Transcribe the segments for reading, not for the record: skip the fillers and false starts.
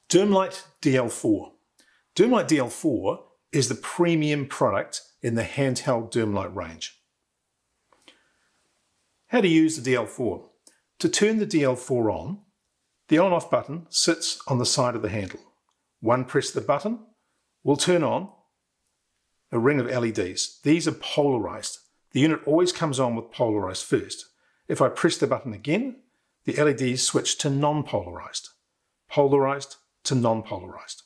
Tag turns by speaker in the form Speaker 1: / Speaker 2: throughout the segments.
Speaker 1: DermLite DL4. DermLite DL4 is the premium product in the handheld DermLite range. How to use the DL4. To turn the DL4 on, the on-off button sits on the side of the handle. One press of the button will turn on a ring of LEDs. These are polarized. The unit always comes on with polarized first. If I press the button again, the LEDs switch to non-polarized. Polarized to non-polarized.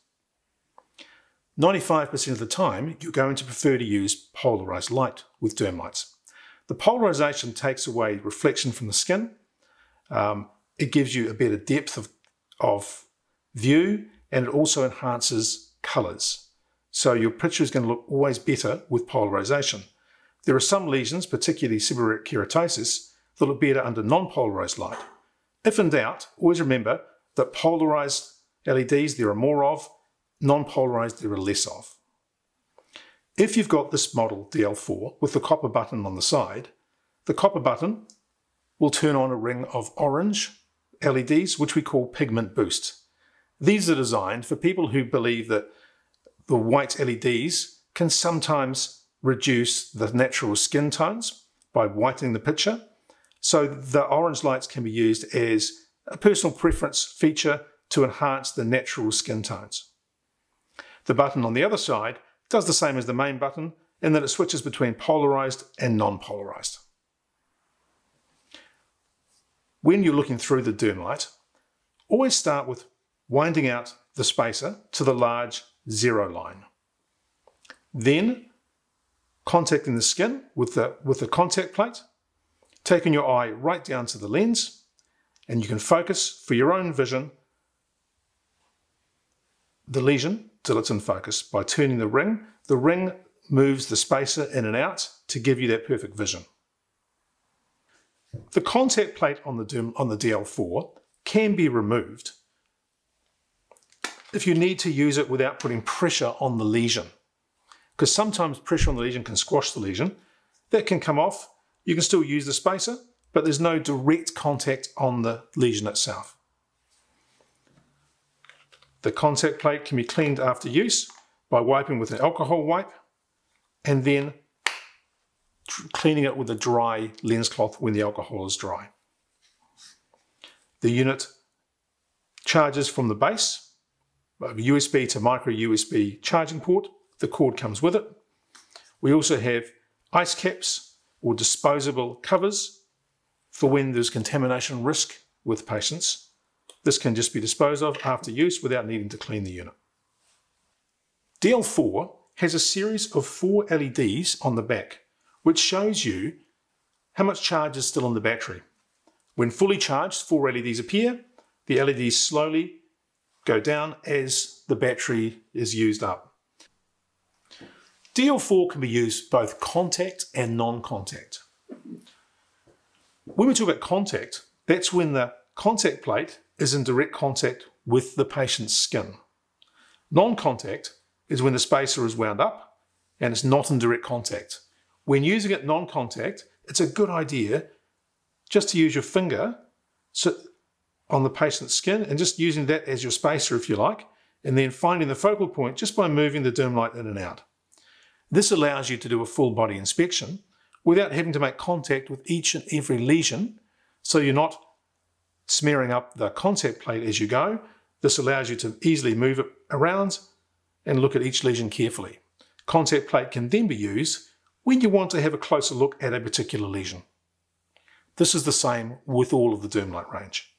Speaker 1: 95% of the time, you're going to prefer to use polarized light with DermLites. The polarization takes away reflection from the skin. It gives you a better depth of view, and it also enhances colors. So your picture is going to look always better with polarization. There are some lesions, particularly seborrheic keratosis, that look better under non-polarized light. If in doubt, always remember that polarized LEDs there are more of, non-polarized there are less of. If you've got this model DL4 with the copper button on the side, the copper button will turn on a ring of orange LEDs, which we call pigment boost. These are designed for people who believe that the white LEDs can sometimes reduce the natural skin tones by whitening the picture. So the orange lights can be used as a personal preference feature to enhance the natural skin tones. The button on the other side does the same as the main button in that it switches between polarized and non-polarized. When you're looking through the DermLite, always start with winding out the spacer to the large 0 line. Then contacting the skin with the contact plate, taking your eye right down to the lens, and you can focus for your own vision the lesion till it's in focus by turning the ring. The ring moves the spacer in and out to give you that perfect vision. The contact plate on the DL4 can be removed if you need to use it without putting pressure on the lesion. Because sometimes pressure on the lesion can squash the lesion. That can come off. You can still use the spacer, but there's no direct contact on the lesion itself. The contact plate can be cleaned after use by wiping with an alcohol wipe and then cleaning it with a dry lens cloth when the alcohol is dry. The unit charges from the base, USB to micro USB charging port. The cord comes with it. We also have ice caps or disposable covers for when there's contamination risk with patients. This can just be disposed of after use without needing to clean the unit. DL4 has a series of 4 LEDs on the back, which shows you how much charge is still in the battery. When fully charged, 4 LEDs appear. The LEDs slowly go down as the battery is used up. DL4 can be used both contact and non-contact. When we talk about contact, that's when the contact plate is in direct contact with the patient's skin. Non-contact is when the spacer is wound up and it's not in direct contact. When using it non-contact, it's a good idea just to use your finger on the patient's skin and just using that as your spacer if you like, and then finding the focal point just by moving the DermLite in and out. This allows you to do a full body inspection without having to make contact with each and every lesion, so you're not smearing up the contact plate as you go. This allows you to easily move it around and look at each lesion carefully. Contact plate can then be used when you want to have a closer look at a particular lesion. This is the same with all of the DermLite range.